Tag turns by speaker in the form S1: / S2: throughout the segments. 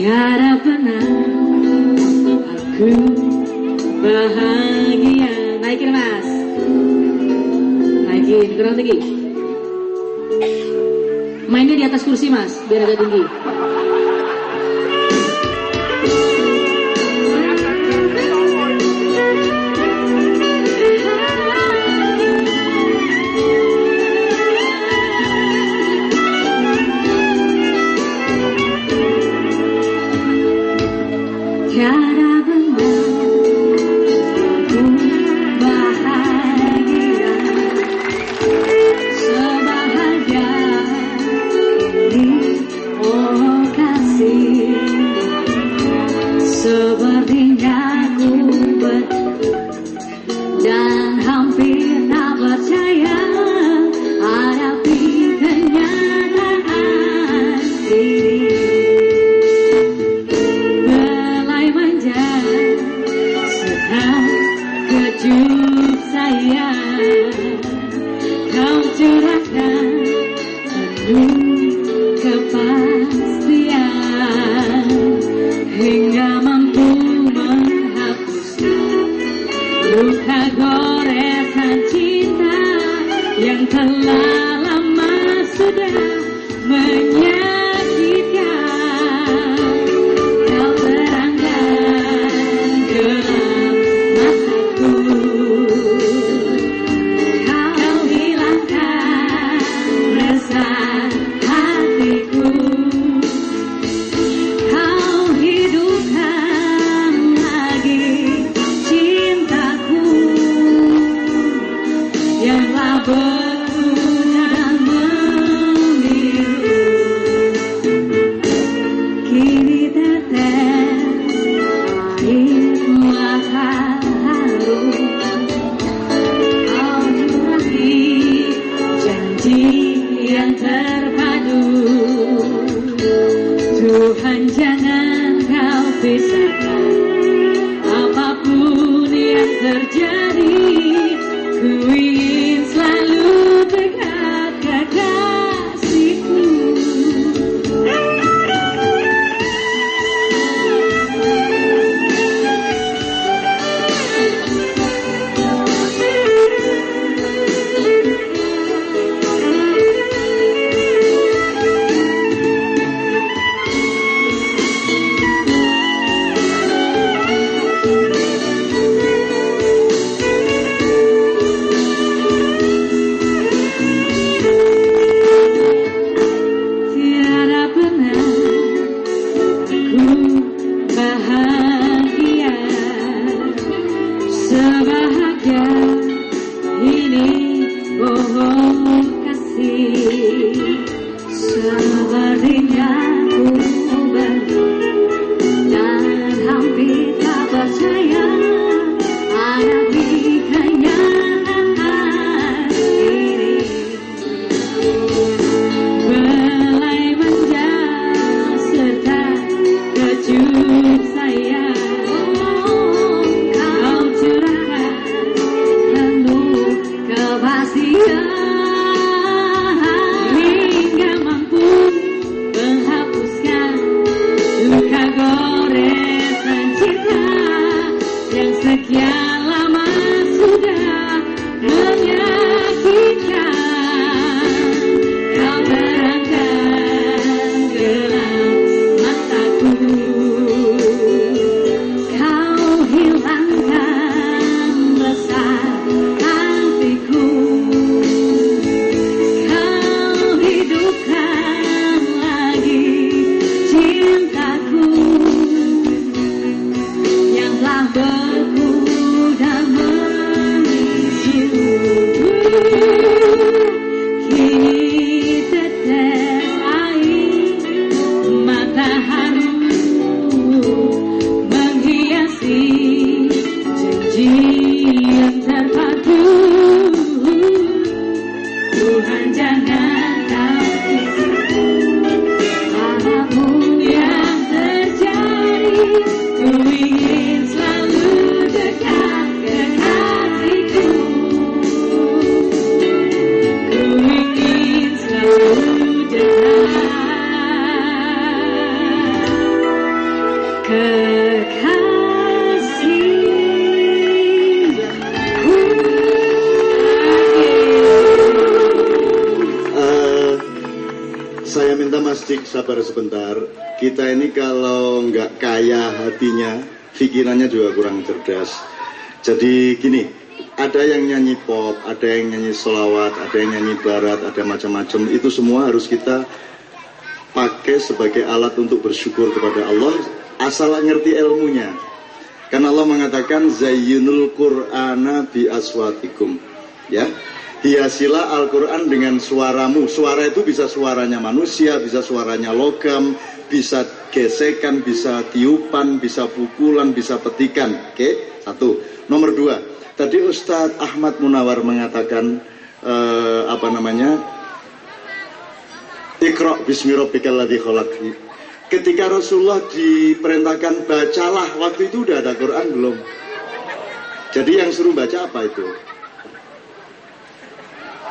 S1: Tiada pernah aku bahagia. Naikin mas, naikin kurang tinggi. Mainnya di atas kursi mas, biar agak tinggi. Tiada benar aku bahagia sebahagia ini, oh kasih. Sepertinya ku dan hampir tak percaya hadapi kenyataan ini. Kejut saya, kau curahkan penuh kepastian hingga mampu menghapuskan luka goresan cinta yang telah lama sudah menyakitkan. Kau terangkan gelap mataku, kau hilangkan resah hatiku, kau hidupkan lagi cintaku yang beku dan membiru. Kini tetes air mata haru, kau curahi janji yang terpadu. Tuhan jangan kau pisahkan, apapun yang terjadi, ku ingin selalu dekat kekasihku. Tiada pernah aku bahagia sebahagia ini, oh kasih. Sepertinya ku dan hampir tak percaya hadapi kenyataan ini. Belai manja serta kejut saya, kau curahkan penuh kepastian hingga mampu menghapuskan luka goresan cinta
S2: Sik, sabar sebentar. Kita ini kalau nggak kaya hatinya, pikirannya juga kurang cerdas. Jadi gini, ada yang nyanyi pop, ada yang nyanyi sholawat, ada yang nyanyi barat, ada macam-macam. Itu semua harus kita pakai sebagai alat untuk bersyukur kepada Allah, asal ngerti ilmunya. Karena Allah mengatakan zayyinul Qur'ana bi aswatikum. Ya. Hiasilah Al-Quran dengan suaramu. Suara itu bisa suaranya manusia, bisa suaranya logam, bisa gesekan, bisa tiupan, bisa pukulan, bisa petikan. Oke, satu. Nomor dua, tadi Ustadz Ahmad Munawar mengatakan Iqra' bismi rabbikal ladzi khalaq. Ketika Rasulullah diperintahkan bacalah, waktu itu udah ada Quran belum? Jadi yang suruh baca apa itu?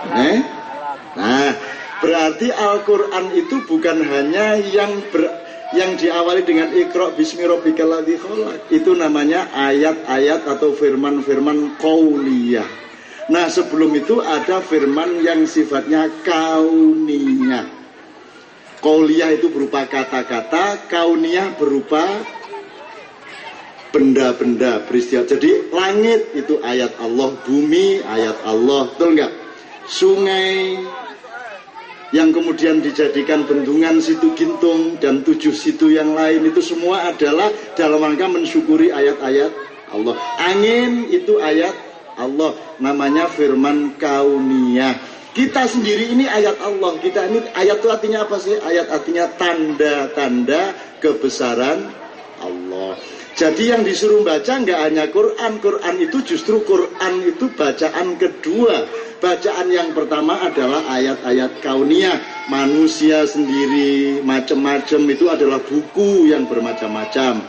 S2: Nah, berarti Al-Quran itu bukan hanya yang diawali dengan Iqra' bismi rabbikal ladzi khalaq. Itu namanya ayat-ayat atau firman-firman qauliyah. Nah, sebelum itu ada firman yang sifatnya kauniyah. Qauliyah itu berupa kata-kata, kauniyah berupa benda-benda, peristiwa. Jadi langit itu ayat Allah, bumi ayat Allah, betul nggak? Sungai yang kemudian dijadikan bendungan Situ Gintung dan 7 situ yang lain, itu semua adalah dalam rangka mensyukuri ayat-ayat Allah. Angin itu ayat Allah, namanya firman kauniyah. Kita sendiri ini ayat Allah. Kita ini ayat itu artinya apa sih? Ayat artinya tanda-tanda kebesaran Allah. Jadi yang disuruh baca nggak hanya Quran. Quran itu justru Quran itu bacaan kedua. Bacaan yang pertama adalah ayat-ayat kauniyah. Manusia sendiri macam-macam itu adalah buku yang bermacam-macam.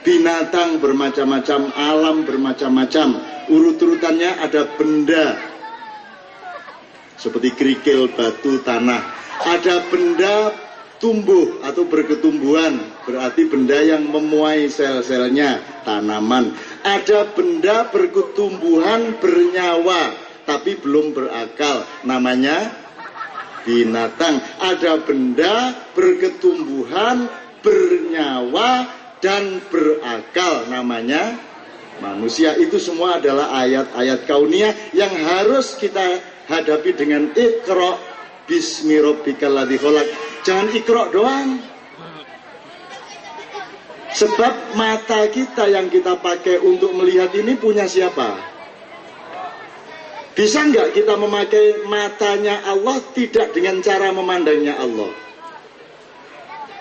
S2: Binatang bermacam-macam, alam bermacam-macam. Urut-urutannya ada benda seperti kerikil, batu, tanah. Ada benda tumbuh atau berketumbuhan, berarti benda yang memuai sel-selnya, tanaman. Ada benda berketumbuhan bernyawa tapi belum berakal, namanya binatang. Ada benda berketumbuhan bernyawa dan berakal, namanya manusia. Itu semua adalah ayat-ayat kauniyah yang harus kita hadapi dengan Iqra' bismi rabbikal ladzi khalaq. Jangan Iqra' doang. Sebab mata kita yang kita pakai untuk melihat ini punya siapa? Bisa nggak kita memakai matanya Allah tidak dengan cara memandangnya Allah?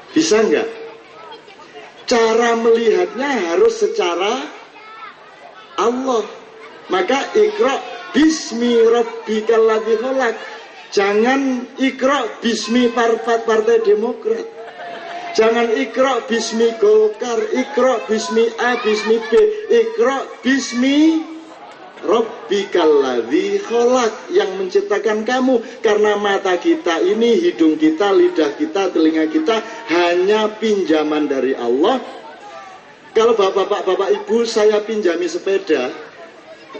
S2: Bisa nggak? Cara melihatnya harus secara Allah. Maka Iqra' bismi rabbikal ladzi khalaq. Jangan Iqra' bismi Partai Demokrat. Jangan Iqra' bismi Golkar, Iqra' bismi A, bismi B. Iqra' bismi rabbikal ladzi khalaq, yang menciptakan kamu. Karena mata kita ini, hidung kita, lidah kita, telinga kita hanya pinjaman dari Allah. Kalau bapak-bapak, ibu, saya pinjami sepeda,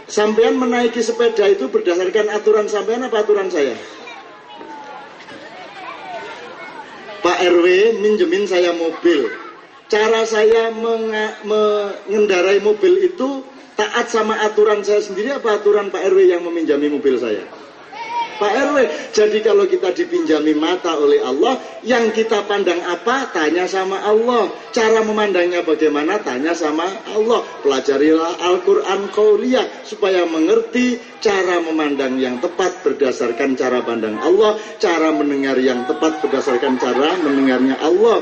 S2: sampean menaiki sepeda itu berdasarkan aturan sampean apa aturan saya? Pak RW minjemin saya mobil. Cara saya mengendarai mobil itu taat sama aturan saya sendiri apa aturan Pak RW yang meminjami mobil saya? Pak RW. Jadi kalau kita dipinjami mata oleh Allah, yang kita pandang apa? Tanya sama Allah. Cara memandangnya bagaimana? Tanya sama Allah. Pelajarilah Al-Quran qauliyah supaya mengerti cara memandang yang tepat berdasarkan cara pandang Allah, cara mendengar yang tepat berdasarkan cara mendengarnya Allah.